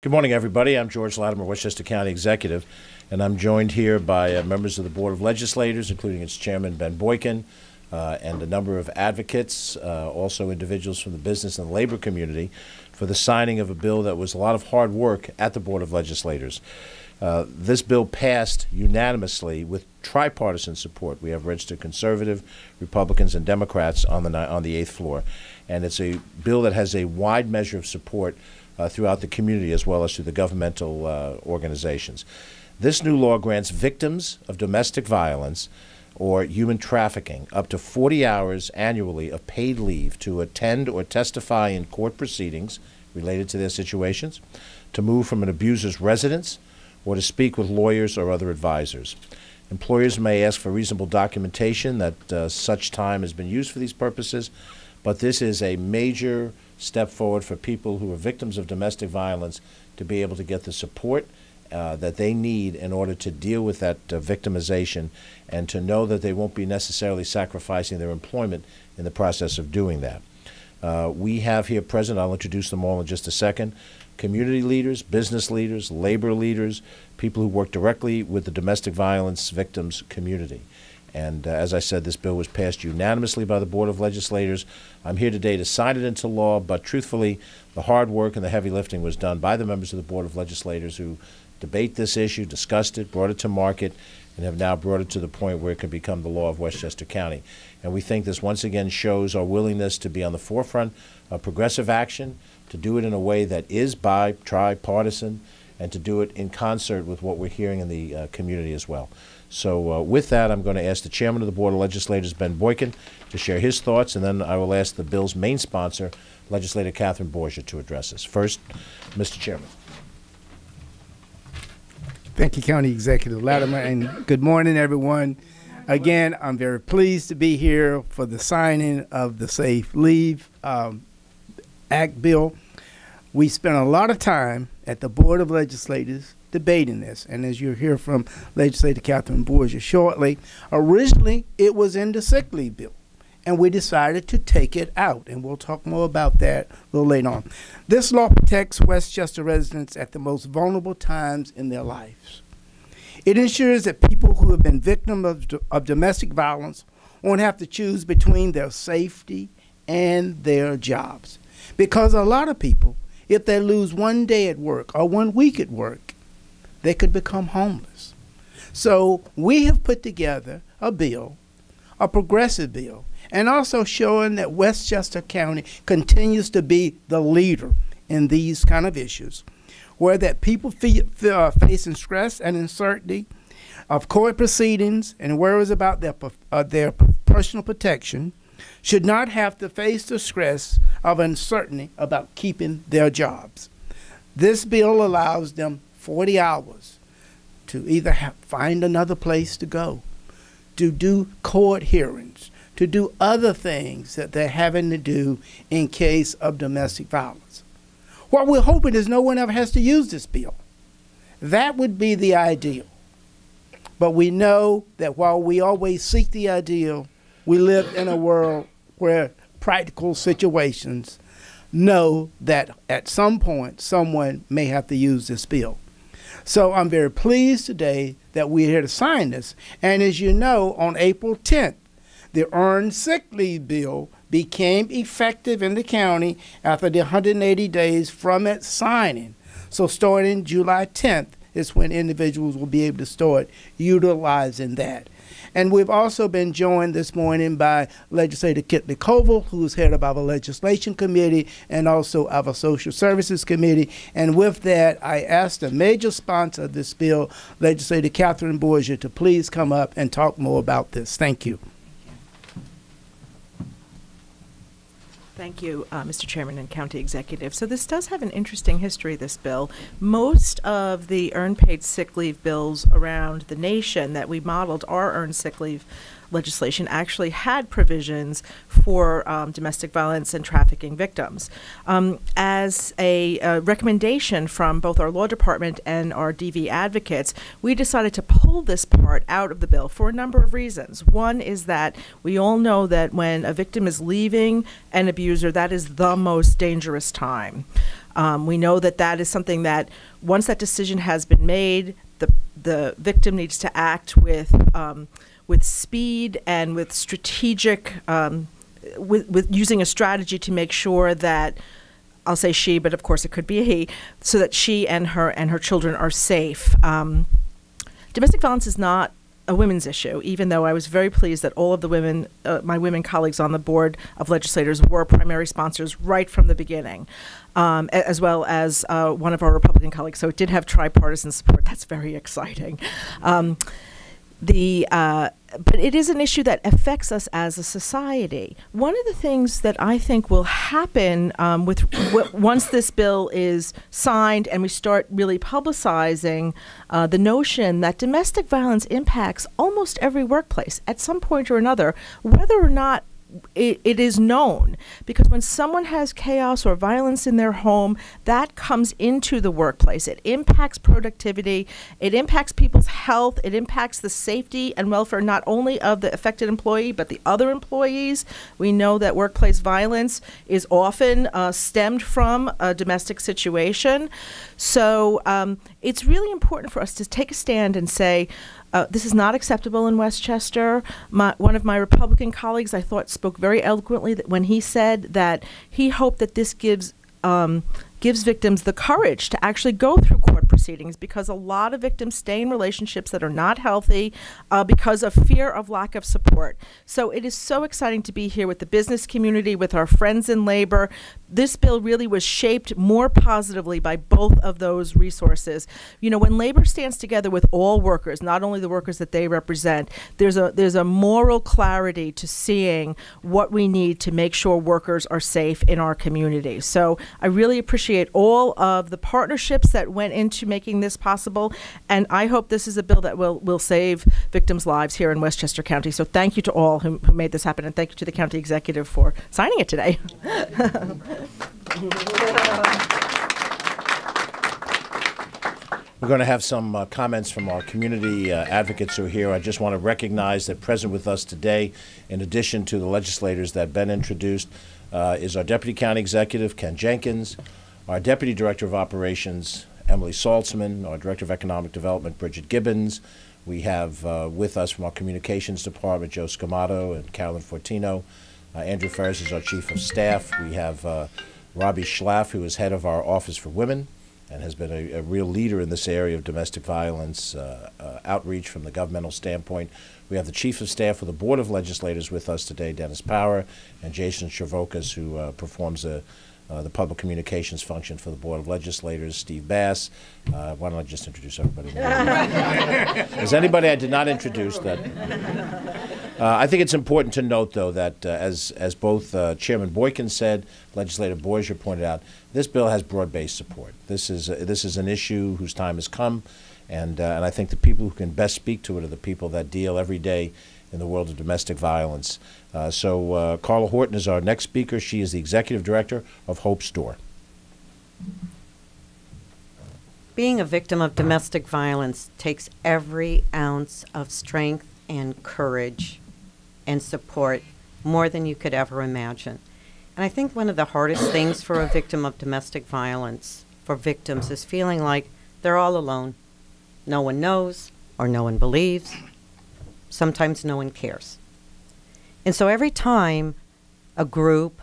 Good morning, everybody. I'm George Latimer, Westchester County Executive, and I'm joined here by members of the Board of Legislators, including its chairman, Ben Boykin, and a number of advocates, also individuals from the business and labor community, for the signing of a bill that was a lot of hard work at the Board of Legislators. This bill passed unanimously with tripartisan support. We have registered conservative, Republicans, and Democrats on the eighth floor. And it's a bill that has a wide measure of support throughout the community as well as through the governmental organizations. This new law grants victims of domestic violence or human trafficking up to 40 hours annually of paid leave to attend or testify in court proceedings related to their situations, to move from an abuser's residence, or to speak with lawyers or other advisors. Employers may ask for reasonable documentation that such time has been used for these purposes, but this is a major step forward for people who are victims of domestic violence to be able to get the support that they need in order to deal with that victimization and to know that they won't be necessarily sacrificing their employment in the process of doing that. We have here present, I'll introduce them all in just a second, community leaders, business leaders, labor leaders, people who work directly with the domestic violence victims community. And as I said, this bill was passed unanimously by the Board of Legislators. I'm here today to sign it into law, but truthfully, the hard work and the heavy lifting was done by the members of the Board of Legislators who debate this issue, discussed it, brought it to market, and have now brought it to the point where it can become the law of Westchester County. And we think this once again shows our willingness to be on the forefront of progressive action, to do it in a way that is tripartisan, and to do it in concert with what we're hearing in the community as well. So with that, I'm going to ask the chairman of the Board of Legislators, Ben Boykin, to share his thoughts, and then I will ask the bill's main sponsor, Legislator Catherine Borgia, to address us. First, Mr. Chairman. Thank you, County Executive Latimer, and good morning, everyone. Again, I'm very pleased to be here for the signing of the Safe Leave Act bill. We spent a lot of time at the Board of Legislators debating this, and as you'll hear from Legislator Catherine Borgia shortly, originally it was in the sick leave bill, and we decided to take it out, and we'll talk more about that a little later on. This law protects Westchester residents at the most vulnerable times in their lives. It ensures that people who have been victims of domestic violence won't have to choose between their safety and their jobs. Because a lot of people, if they lose one day at work or 1 week at work, they could become homeless. So we have put together a bill, a progressive bill, and also showing that Westchester County continues to be the leader in these kind of issues, where that people facing stress and uncertainty of court proceedings and worries about their personal protection should not have to face the stress of uncertainty about keeping their jobs. This bill allows them 40 hours to either find another place to go, to do court hearings, to do other things that they're having to do in case of domestic violence. What we're hoping is no one ever has to use this bill. That would be the ideal. But we know that while we always seek the ideal, we live in a world where practical situations know that at some point someone may have to use this bill. So I'm very pleased today that we're here to sign this. And as you know, on April 10th, the Earned Sick Leave Bill became effective in the county after the 180 days from its signing. So starting July 10th is when individuals will be able to start utilizing that. And we've also been joined this morning by Legislator Kitley Koval, who's head of our Legislation Committee and also our Social Services Committee. And with that, I asked the major sponsor of this bill, Legislator Catherine Borgia, to please come up and talk more about this. Thank you. Thank you, Mr. Chairman and County Executive. So this does have an interesting history, this bill. Most of the earned paid sick leave bills around the nation that we modeled our earned sick leave legislation actually had provisions for domestic violence and trafficking victims. As a recommendation from both our law department and our DV advocates, we decided to pull this part out of the bill for a number of reasons. One is that we all know that when a victim is leaving an abuser, that is the most dangerous time. We know that that is something that once that decision has been made, the victim needs to act with speed and with strategic, with using a strategy to make sure that, I'll say she, but of course it could be a he, so that she and her children are safe. Domestic violence is not a women's issue, even though I was very pleased that all of the women, my women colleagues on the Board of Legislators, were primary sponsors right from the beginning, as well as one of our Republican colleagues. So it did have tripartisan support. That's very exciting. But it is an issue that affects us as a society. One of the things that I think will happen once this bill is signed and we start really publicizing the notion that domestic violence impacts almost every workplace at some point or another, whether or not it is known, because when someone has chaos or violence in their home, that comes into the workplace. It impacts productivity, it impacts people's health, it impacts the safety and welfare not only of the affected employee but the other employees. We know that workplace violence is often stemmed from a domestic situation. So it's really important for us to take a stand and say, this is not acceptable in Westchester. One of my Republican colleagues, I thought, spoke very eloquently that when he said that he hoped that this gives victims the courage to actually go through court proceedings, because a lot of victims stay in relationships that are not healthy because of fear of lack of support. So it is so exciting to be here with the business community, with our friends in labor. This bill really was shaped more positively by both of those resources. You know, when labor stands together with all workers, not only the workers that they represent, there's a moral clarity to seeing what we need to make sure workers are safe in our community. So I really appreciate all of the partnerships that went into making this possible, and I hope this is a bill that will save victims' lives here in Westchester County. So thank you to all who made this happen, and thank you to the county executive for signing it today. We're going to have some comments from our community advocates who are here. I just want to recognize that present with us today, in addition to the legislators that Ben introduced, is our Deputy County Executive, Ken Jenkins, our Deputy Director of Operations, Emily Saltzman, our Director of Economic Development, Bridget Gibbons. We have with us from our Communications Department, Joe Scamato and Carolyn Fortino. Andrew Ferris is our Chief of Staff. We have Robbie Schlaff, who is head of our Office for Women and has been a real leader in this area of domestic violence outreach from the governmental standpoint. We have the Chief of Staff for the Board of Legislators with us today, Dennis Power, and Jason Chervokas, who performs the public communications function for the Board of Legislators, Steve Bass. Why don't I just introduce everybody? Is anybody I did not introduce that? I think it's important to note, though, that as both Chairman Boykin said, Legislator Boisier pointed out, this bill has broad-based support. This is an issue whose time has come, and I think the people who can best speak to it are the people that deal every day in the world of domestic violence. So Carla Horton is our next speaker. She is the Executive Director of Hope's Door. Being a victim of domestic violence takes every ounce of strength and courage and support, more than you could ever imagine. And I think one of the hardest things for a victim of domestic violence, for victims, is feeling like they're all alone. No one knows, or no one believes. Sometimes no one cares. And so every time a group,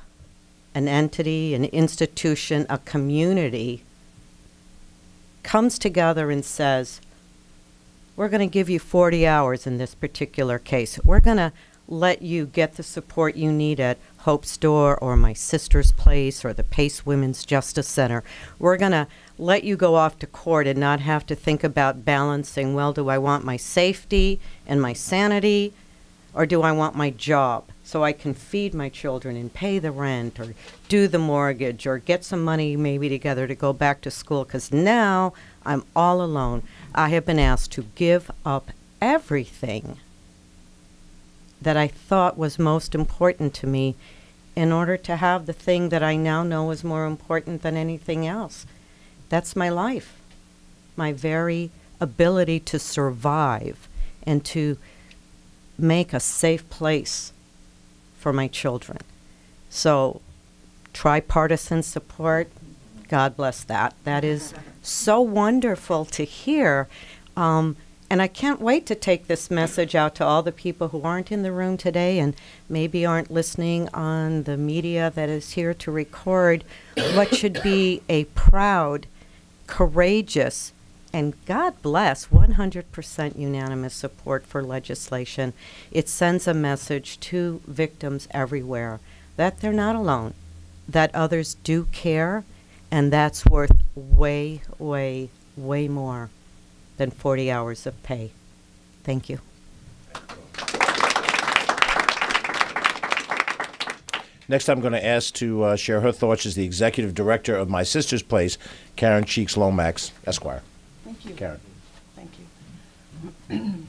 an entity, an institution, a community comes together and says, we're going to give you 40 hours in this particular case. We're going to let you get the support you need at Hope's Door or My Sister's Place or the Pace Women's Justice Center. We're going to let you go off to court and not have to think about balancing, well, do I want my safety and my sanity, or do I want my job so I can feed my children and pay the rent or do the mortgage or get some money maybe together to go back to school, because now I'm all alone. I have been asked to give up everything that I thought was most important to me in order to have the thing that I now know is more important than anything else. That's my life, my very ability to survive and to make a safe place for my children. So tripartisan support, God bless that. That is so wonderful to hear. And I can't wait to take this message out to all the people who aren't in the room today and maybe aren't listening on the media that is here to record what should be a proud, courageous, and God bless 100% unanimous support for legislation. It sends a message to victims everywhere that they're not alone, that others do care, and that's worth way, way, way more than 40 hours of pay. Thank you. Next, I'm going to ask to share her thoughts as the executive director of My Sister's Place, Karen Cheeks Lomax, Esquire. Thank you. Karen. Thank you.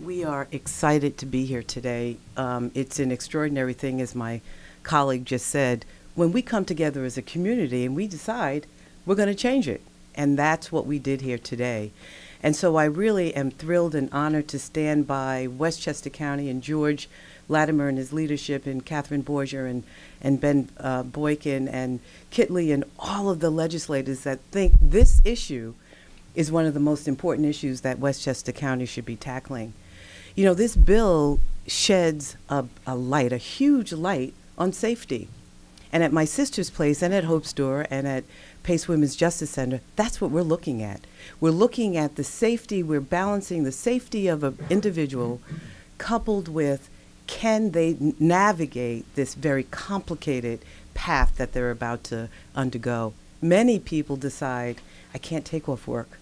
We are excited to be here today. It's an extraordinary thing, as my colleague just said, when we come together as a community and we decide we're going to change it. And that's what we did here today. And so I really am thrilled and honored to stand by Westchester County and George Latimer and his leadership, and Catherine Borger and Ben Boykin and Kitley and all of the legislators that think this issue is one of the most important issues that Westchester County should be tackling. You know, this bill sheds a light, a huge light on safety. And at My Sister's Place and at Hope's Door and at Pace Women's Justice Center, that's what we're looking at. We're looking at the safety, we're balancing the safety of an individual coupled with can they navigate this very complicated path that they're about to undergo. Many people decide, I can't take off work.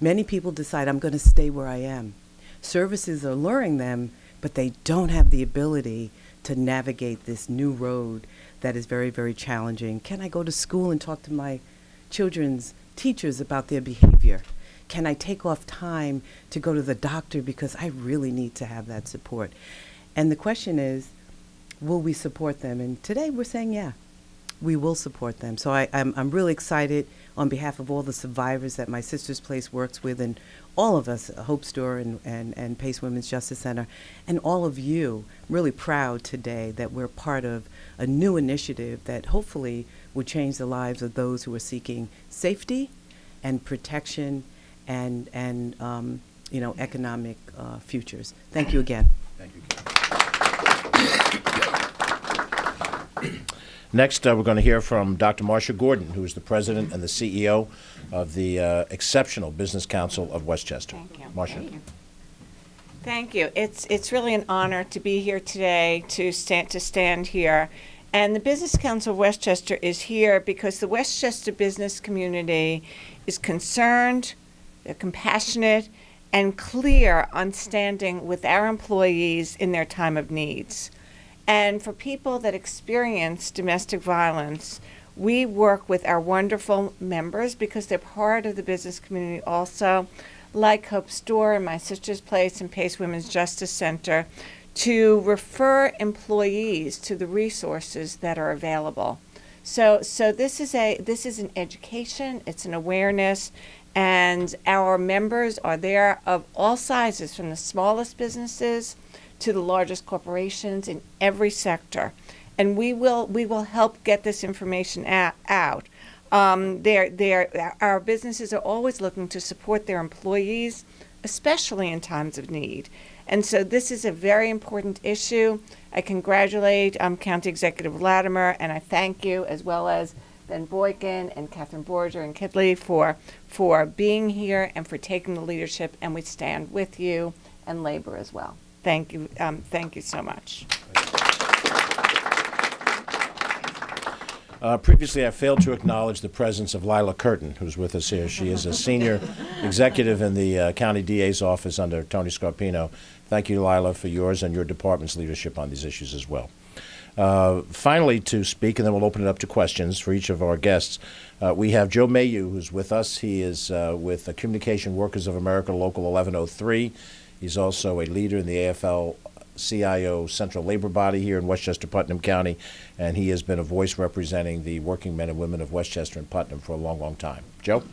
Many people decide, I'm going to stay where I am. Services are luring them, but they don't have the ability to navigate this new road that is very, very challenging. Can I go to school and talk to my children's teachers about their behavior? Can I take off time to go to the doctor because I really need to have that support? And the question is, will we support them? And today we're saying, yeah, we will support them. So I'm really excited on behalf of all the survivors that My Sister's Place works with, and all of us, Hope's Door and Pace Women's Justice Center, and all of you. I'm really proud today that we're part of a new initiative that hopefully will change the lives of those who are seeking safety and protection and you know, economic futures. Thank you again. Thank you, Karen. Next, we're going to hear from Dr. Marcia Gordon, who is the president and the CEO of the Exceptional Business Council of Westchester. Thank you. Marcia. Thank you. It's really an honor to be here today, to stand here. And the Business Council of Westchester is here because the Westchester business community is concerned, they're compassionate, and clear on standing with our employees in their time of needs. And for people that experience domestic violence, we work with our wonderful members because they're part of the business community also, like Hope's Door and My Sister's Place and Pace Women's Justice Center, to refer employees to the resources that are available. So this is an education, it's an awareness, and our members are there of all sizes, from the smallest businesses to the largest corporations in every sector, and we will help get this information out. Our businesses are always looking to support their employees, especially in times of need, and so this is a very important issue. I congratulate County Executive Latimer, and I thank you, as well as Ben Boykin and Catherine Borger and Kidley, for being here and for taking the leadership, and we stand with you and labor as well. Thank you so much. Previously, I failed to acknowledge the presence of Lila Curtin, who's with us here. She is a senior executive in the county DA's office under Tony Scarpino. Thank you, Lila, for yours and your department's leadership on these issues as well. Finally, to speak, and then we'll open it up to questions for each of our guests, we have Joe Mayu, who's with us. He is with the Communication Workers of America, Local 1103. He's also a leader in the AFL-CIO Central Labor Body here in Westchester, Putnam County, and he has been a voice representing the working men and women of Westchester and Putnam for a long, long time. Joe?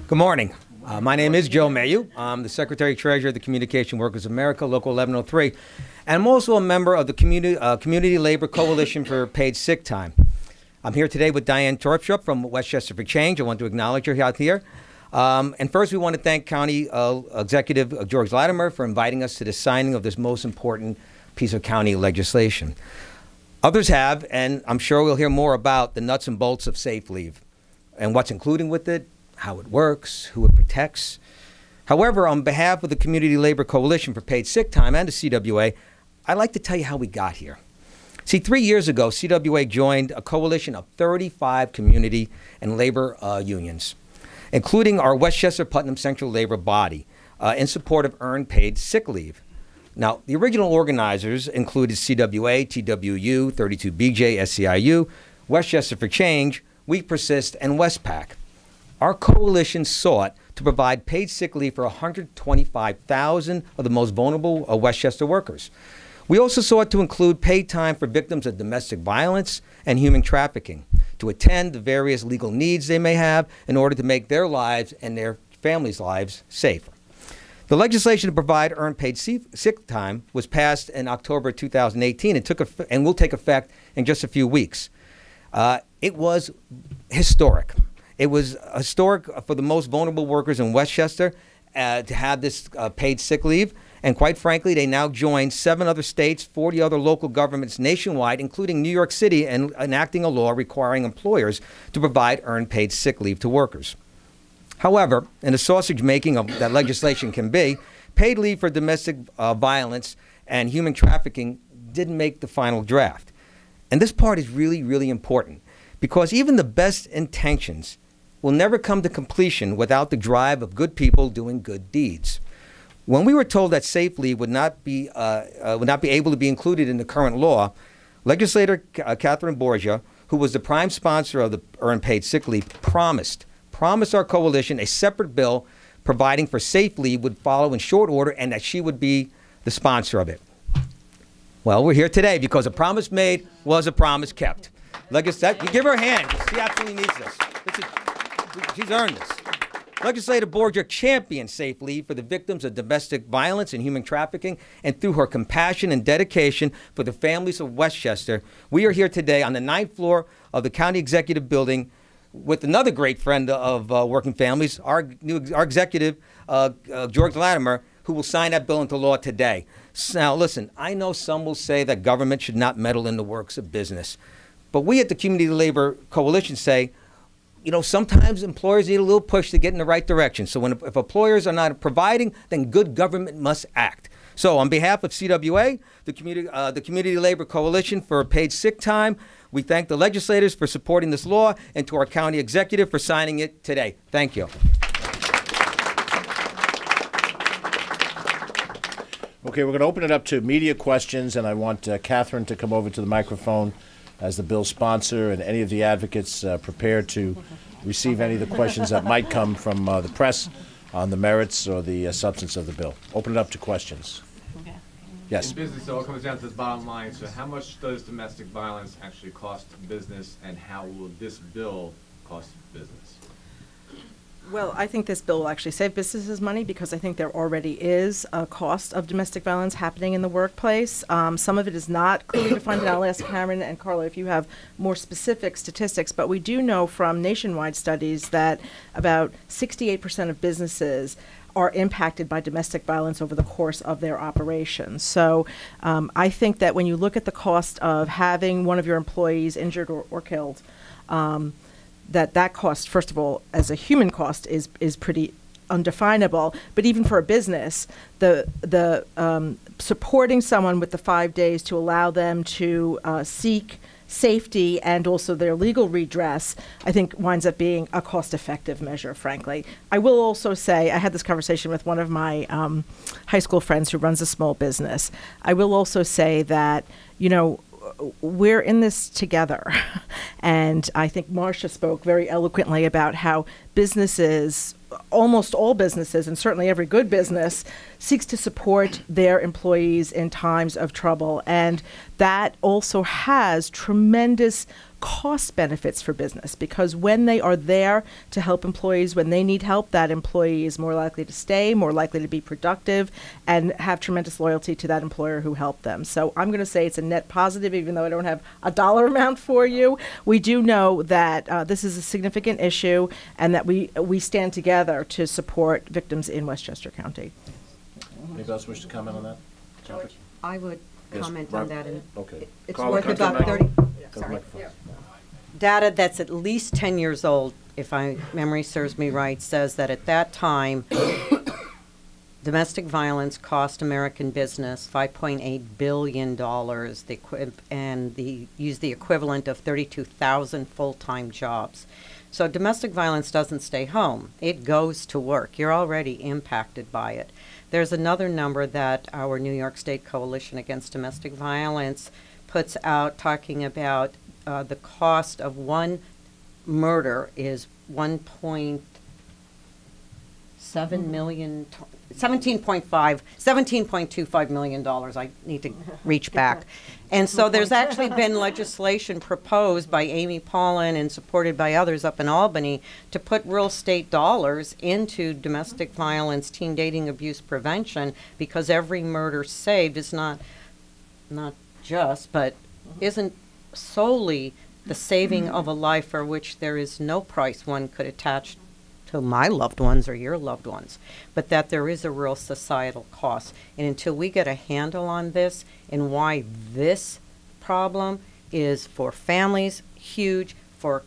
Good morning. My name is Joe Mayu. I'm the Secretary-Treasurer of the Communication Workers of America, Local 1103. And I'm also a member of the Community Labor Coalition for Paid Sick Time. I'm here today with Diane Torpstrup from Westchester for Change. I want to acknowledge her out here. And first, we want to thank County Executive George Latimer for inviting us to the signing of this most important piece of county legislation. Others have, and I'm sure we'll hear more about the nuts and bolts of safe leave and what's included with it, how it works, who it protects. However, on behalf of the Community Labor Coalition for Paid Sick Time and the CWA, I'd like to tell you how we got here. See, 3 years ago, CWA joined a coalition of 35 community and labor unions, including our Westchester Putnam Central Labor Body, in support of earned paid sick leave. Now, the original organizers included CWA, TWU, 32BJ, SCIU, Westchester for Change, We Persist, and Westpac. Our coalition sought to provide paid sick leave for 125,000 of the most vulnerable Westchester workers. We also sought to include paid time for victims of domestic violence and human trafficking to attend the various legal needs they may have in order to make their lives and their families' lives safer. The legislation to provide earned paid sick time was passed in October 2018 and will take effect in just a few weeks. It was historic. It was historic for the most vulnerable workers in Westchester to have this paid sick leave. And quite frankly, they now join 7 other states, 40 other local governments nationwide, including New York City, in enacting a law requiring employers to provide earned paid sick leave to workers. However, in the sausage making of that legislation can be, paid leave for domestic violence and human trafficking didn't make the final draft. And this part is really, really important because even the best intentions will never come to completion without the drive of good people doing good deeds. When we were told that safe leave would not be able to be included in the current law, legislator Catherine Borgia, who was the prime sponsor of the earned paid sick leave, promised our coalition a separate bill providing for safe leave would follow in short order and that she would be the sponsor of it. Well, we're here today because a promise made was a promise kept. You give her a hand. She absolutely needs this. She's earned this. Legislator Borgia championed safe leave for the victims of domestic violence and human trafficking, and through her compassion and dedication for the families of Westchester, we are here today on the 9th floor of the County Executive Building with another great friend of working families, our executive, George Latimer, who will sign that bill into law today. Now, listen, I know some will say that government should not meddle in the works of business, but we at the Community Labor Coalition say, you know, sometimes employers need a little push to get in the right direction. So if employers are not providing, then good government must act. So on behalf of CWA, the Community Labor Coalition for Paid Sick Time, we thank the legislators for supporting this law and to our county executive for signing it today. Thank you. Okay, we're going to open it up to media questions, and I want Catherine to come over to the microphone as the bill sponsor, and any of the advocates prepared to receive any of the questions that might come from the press on the merits or the substance of the bill. Open it up to questions. Okay. Yes. In business, it all comes down to the bottom line. So how much does domestic violence actually cost business, and how will this bill cost business? Well, I think this bill will actually save businesses money because I think there already is a cost of domestic violence happening in the workplace. Some of it is not clearly defined, and I'll ask Cameron and Carla if you have more specific statistics, but we do know from nationwide studies that about 68% of businesses are impacted by domestic violence over the course of their operations. So I think that when you look at the cost of having one of your employees injured or killed, that cost, first of all, as a human cost, is pretty undefinable. But even for a business, the supporting someone with the 5 days to allow them to seek safety and also their legal redress, I think winds up being a cost-effective measure, frankly. I will also say, I had this conversation with one of my high school friends who runs a small business. I will also say that, you know, we're in this together. And I think Marcia spoke very eloquently about how businesses, almost all businesses, and certainly every good business, seeks to support their employees in times of trouble. And that also has tremendous cost benefits for business, because when they are there to help employees, when they need help, that employee is more likely to stay, more likely to be productive, and have tremendous loyalty to that employer who helped them. So I'm going to say it's a net positive, even though I don't have a dollar amount for you. We do know that this is a significant issue, and that we stand together to support victims in Westchester County. Anybody else wish to comment on that? George, I would Yes, comment on that. Okay. It's Carla, worth come to the about 30. microphone. Come to the Sorry. microphone. Data that's at least 10 years old, if my memory serves me right, says that at that time, domestic violence cost American business $5.8 billion, and used the equivalent of 32,000 full-time jobs. So domestic violence doesn't stay home. It goes to work. You're already impacted by it. There's another number that our New York State Coalition Against Domestic Violence puts out, talking about the cost of one murder is 1.7 million, $17.25 million. I need to reach back. And so there's actually been legislation proposed by Amy Paulin and supported by others up in Albany to put real state dollars into domestic violence, teen dating abuse prevention, because every murder saved is not just, but isn't solely the saving of a life for which there is no price one could attach to my loved ones or your loved ones, but that there is a real societal cost. And until we get a handle on this and why this problem is for families huge, for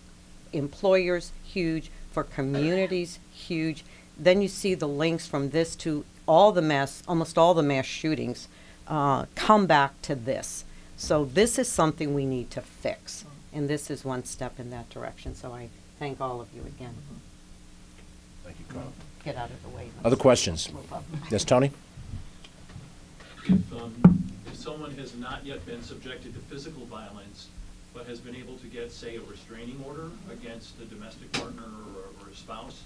employers huge, for communities huge, then you see the links from this to almost all the mass shootings come back to this. So this is something we need to fix, and this is one step in that direction. So I thank all of you again. Thank you, Carla. Get out of the way. Other questions? Yes, Tony? If someone has not yet been subjected to physical violence, but has been able to get, say, a restraining order against a domestic partner or a spouse,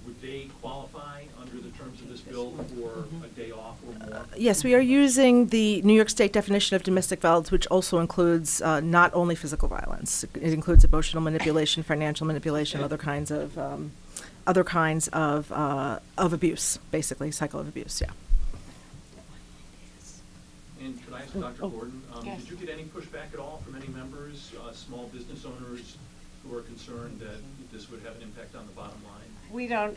would they qualify under the terms of this bill for a day off or more? Yes, we are using the New York State definition of domestic violence, which also includes not only physical violence. It includes emotional manipulation, financial manipulation, other kinds of abuse, basically psychological abuse. Yeah. And could I ask Dr. Horton, did you get any pushback at all from any members, small business owners, who are concerned that this would have an impact on the bottom line? We don't.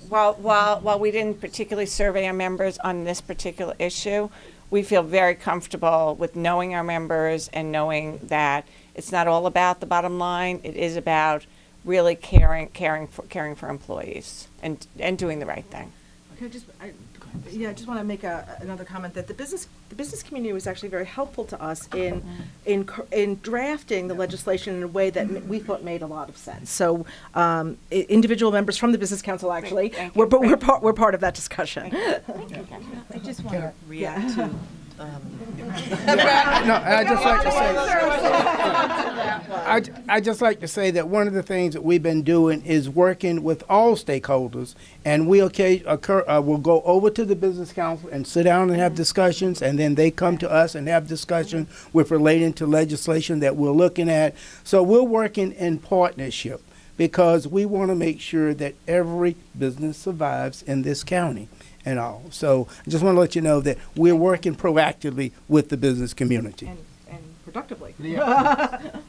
While we didn't particularly survey our members on this particular issue, we feel very comfortable with knowing our members and knowing that it's not all about the bottom line. It is about really caring for employees and doing the right thing. I just want to make another comment that the business community was actually very helpful to us in drafting the legislation in a way that we thought made a lot of sense. So individual members from the Business Council actually we're part of that discussion. I just want to react to. I just like to say that one of the things that we've been doing is working with all stakeholders, and we'll go over to the Business Council and sit down and have discussions, and then they come to us and have discussion with relating to legislation that we're looking at. So we're working in partnership because we want to make sure that every business survives in this county and all. So I just want to let you know that we're working proactively with the business community. And productively. Yeah.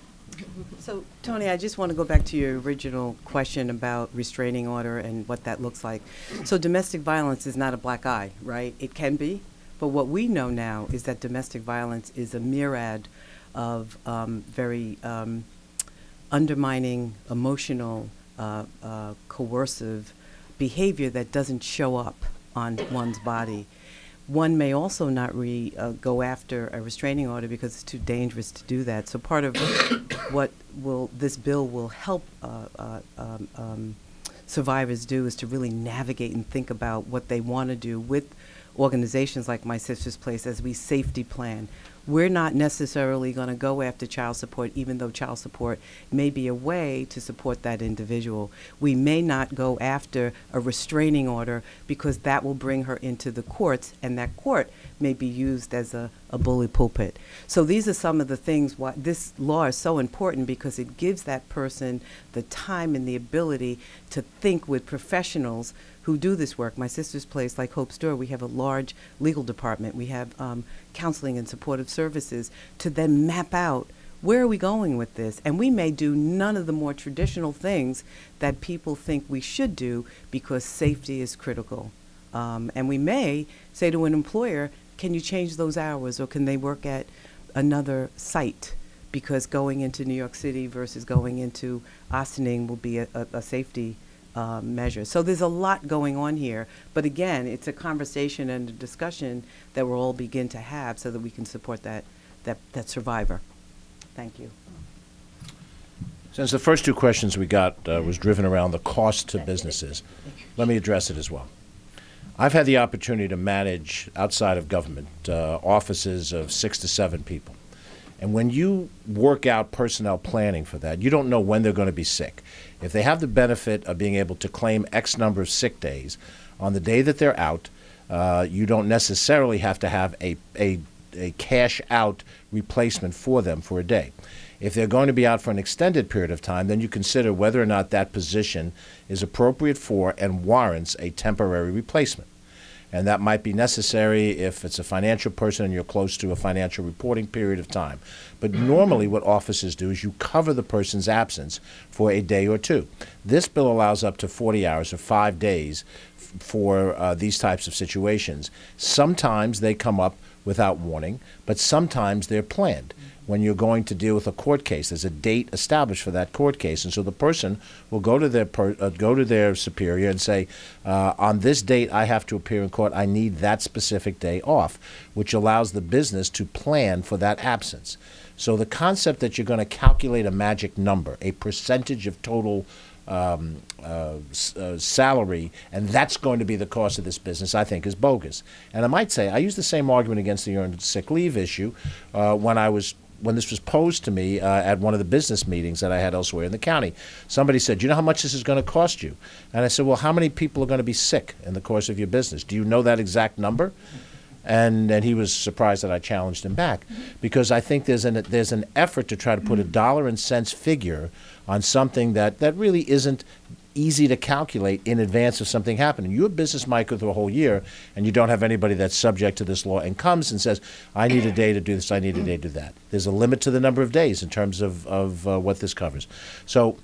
So, Tony, I just want to go back to your original question about restraining order and what that looks like. So domestic violence is not a black eye, right? It can be, but what we know now is that domestic violence is a myriad of very undermining, emotional, coercive behavior that doesn't show up on one's body. One may also not go after a restraining order because it's too dangerous to do that. So part of what this bill will help survivors do is to really navigate and think about what they want to do with organizations like My Sister's Place as we safety plan. we're not necessarily going to go after child support, even though child support may be a way to support that individual. We may not go after a restraining order because that will bring her into the courts, and that court may be used as a bully pulpit. So these are some of the things why this law is so important, because it gives that person the time and the ability to think with professionals who do this work. My sister's place, like Hope's Door, we have a large legal department. We have counseling and supportive services to then map out where are we going with this. And we may do none of the more traditional things that people think we should do because safety is critical. And we may say to an employer, can you change those hours, or can they work at another site? Because going into New York City versus going into Ossining will be a safety measure. So there's a lot going on here. But again, it's a conversation and a discussion that we'll all begin to have so that we can support that survivor. Thank you. Since the first two questions we got was driven around the cost to businesses, let me address it as well. I've had the opportunity to manage, outside of government, offices of 6 to 7 people. And when you work out personnel planning for that, you don't know when they're going to be sick. If they have the benefit of being able to claim X number of sick days, on the day that they're out, you don't necessarily have to have a cash out replacement for them for a day. If they're going to be out for an extended period of time, then you consider whether or not that position is appropriate for and warrants a temporary replacement. And that might be necessary if it's a financial person and you're close to a financial reporting period of time. But normally what offices do is you cover the person's absence for a day or two. This bill allows up to 40 hours or 5 days for these types of situations. Sometimes they come up without warning, but sometimes they're planned. When you're going to deal with a court case, there's a date established for that court case, and so the person will go to their superior and say, on this date I have to appear in court, I need that specific day off, which allows the business to plan for that absence. So the concept that you're going to calculate a magic number, a percentage of total salary, and that's going to be the cost of this business, I think is bogus. And I might say, I use the same argument against the earned sick leave issue when this was posed to me at one of the business meetings that I had elsewhere in the county. Somebody said, you know how much this is going to cost you? And I said, well, how many people are going to be sick in the course of your business? Do you know that exact number? And he was surprised that I challenged him back, because I think there's an effort to try to put a dollar and cents figure on something that really isn't easy to calculate in advance of something happening. Your business might go through a whole year and you don't have anybody that's subject to this law and comes and says, I need a day to do this, I need a day to do that. There's a limit to the number of days in terms of what this covers. So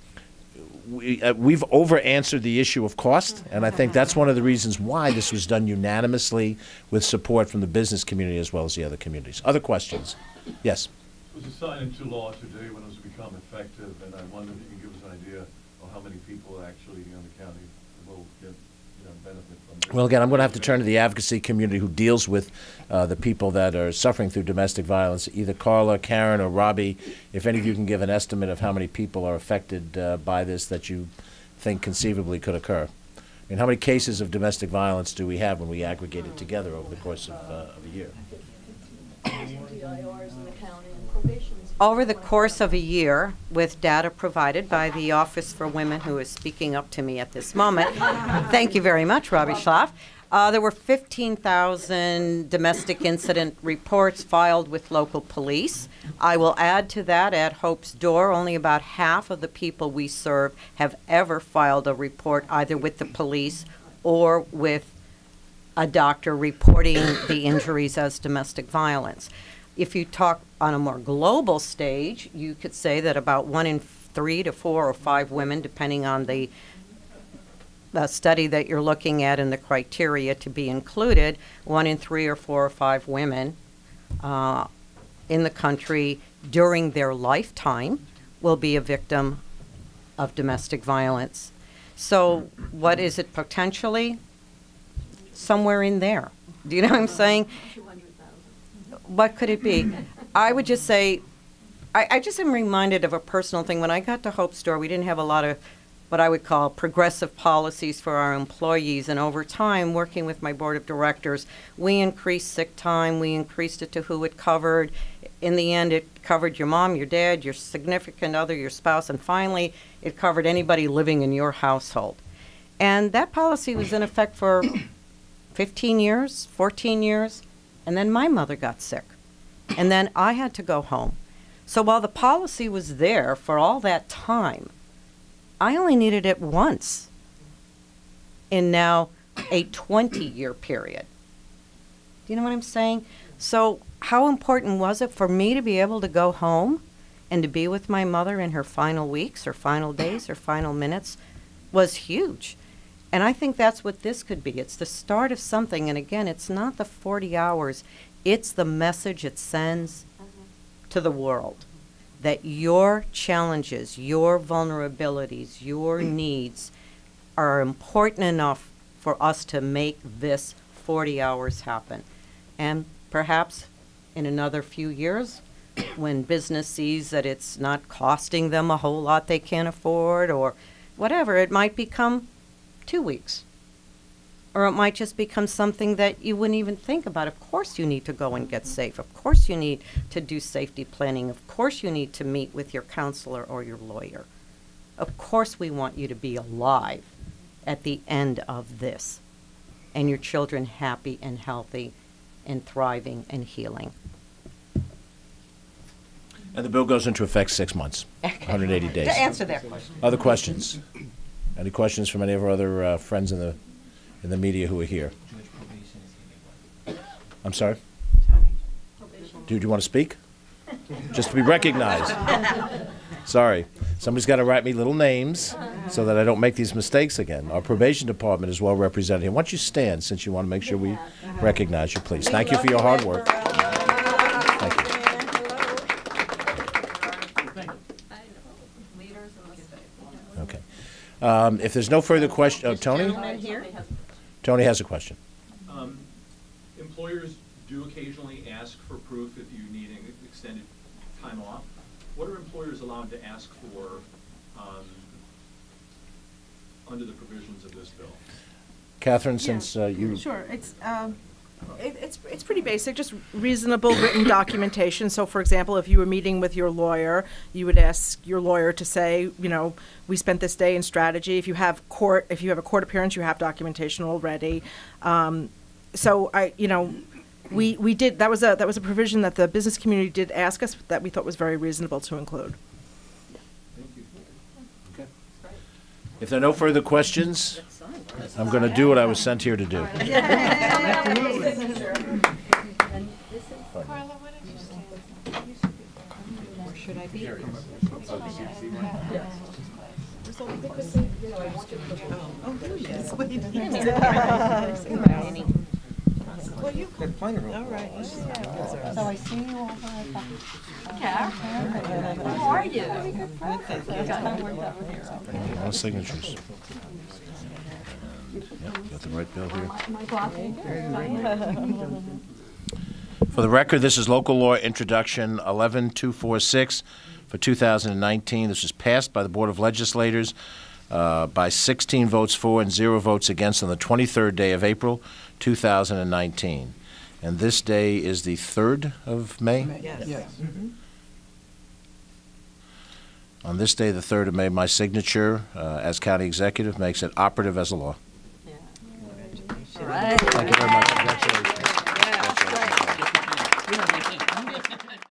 we've over-answered the issue of cost, and I think that's one of the reasons why this was done unanimously with support from the business community as well as the other communities. Other questions? Yes? It was signed into law today when it was to become effective, and I wonder if you can give us an idea of how many people actually in the county will get benefit from this. Well, again, I'm going to have to turn to the advocacy community who deals with the people that are suffering through domestic violence, either Carla, Karen, or Robbie. If any of you can give an estimate of how many people are affected by this that you think conceivably could occur. I mean, how many cases of domestic violence do we have when we aggregate it together over the course of a year? Over the course of a year, with data provided by the Office for Women, who is speaking up to me at this moment, thank you very much, Robbie Schlaff, there were 15,000 domestic incident reports filed with local police. I will add to that, at Hope's Door, only about half of the people we serve have ever filed a report either with the police or with a doctor reporting the injuries as domestic violence. If you talk on a more global stage, you could say that about 1 in 3 to 4 or 5 women, depending on the study that you're looking at and the criteria to be included, 1 in 3 or 4 or 5 women in the country during their lifetime will be a victim of domestic violence. So what is it potentially? Somewhere in there. Do you know what I'm saying? What could it be? I would just say, I just am reminded of a personal thing. When I got to Hope's Door, we didn't have a lot of what I would call progressive policies for our employees. And over time, working with my board of directors, we increased sick time. We increased it to who it covered. In the end, it covered your mom, your dad, your significant other, your spouse, and finally, it covered anybody living in your household. And that policy was in effect for 15 years, 14 years, and then my mother got sick. And then I had to go home. So while the policy was there for all that time, I only needed it once in now a 20-year period. Do you know what I'm saying? So how important was it for me to be able to go home and to be with my mother in her final weeks or final days or final minutes was huge. And I think that's what this could be. It's the start of something. And again, it's not the 40 hours. It's the message it sends to the world that your challenges, your vulnerabilities, your needs are important enough for us to make this 40 hours happen. And perhaps in another few years, when business sees that it's not costing them a whole lot they can't afford or whatever, it might become 2 weeks. Or it might just become something that you wouldn't even think about. Of course you need to go and get safe. Of course you need to do safety planning. Of course you need to meet with your counselor or your lawyer. Of course we want you to be alive at the end of this and your children happy and healthy and thriving and healing. And the bill goes into effect 6 months, 180 days. To answer that question. Other questions? Any questions from any of our other friends in the media who are here? I'm sorry? Do you want to speak? Just to be recognized. Sorry. Somebody's got to write me little names so that I don't make these mistakes again. Our probation department is well represented here. Why don't you stand since you want to make sure we recognize you, please. Thank you for your hard work. Thank you. Okay. If there's no further question, Tony? Tony has a question. Employers do occasionally ask for proof if you need an extended time off. What are employers allowed to ask for under the provisions of this bill? Catherine, since you... Sure. It's pretty basic, just reasonable written documentation. So, for example, if you were meeting with your lawyer, you would ask your lawyer to say, you know, we spent this day in strategy. If you have a court appearance, you have documentation already. So we did. That was a provision that the business community did ask us that we thought was very reasonable to include. Thank you. Okay. If there are no further questions, I'm going to do what I was sent here to do. Carla, what did you say? Or should I be? Well, you could. All right. So I see you all How are you? A lot of signatures. Yep, got the right bill here. For the record, this is local law introduction 11246 for 2019. This was passed by the Board of Legislators by 16 votes for and 0 votes against on the 23rd day of April, 2019. And this day is the 3rd of May? Yes. Mm-hmm. On this day, the 3rd of May, my signature as county executive makes it operative as a law. All right. Thank you very much. Congratulations.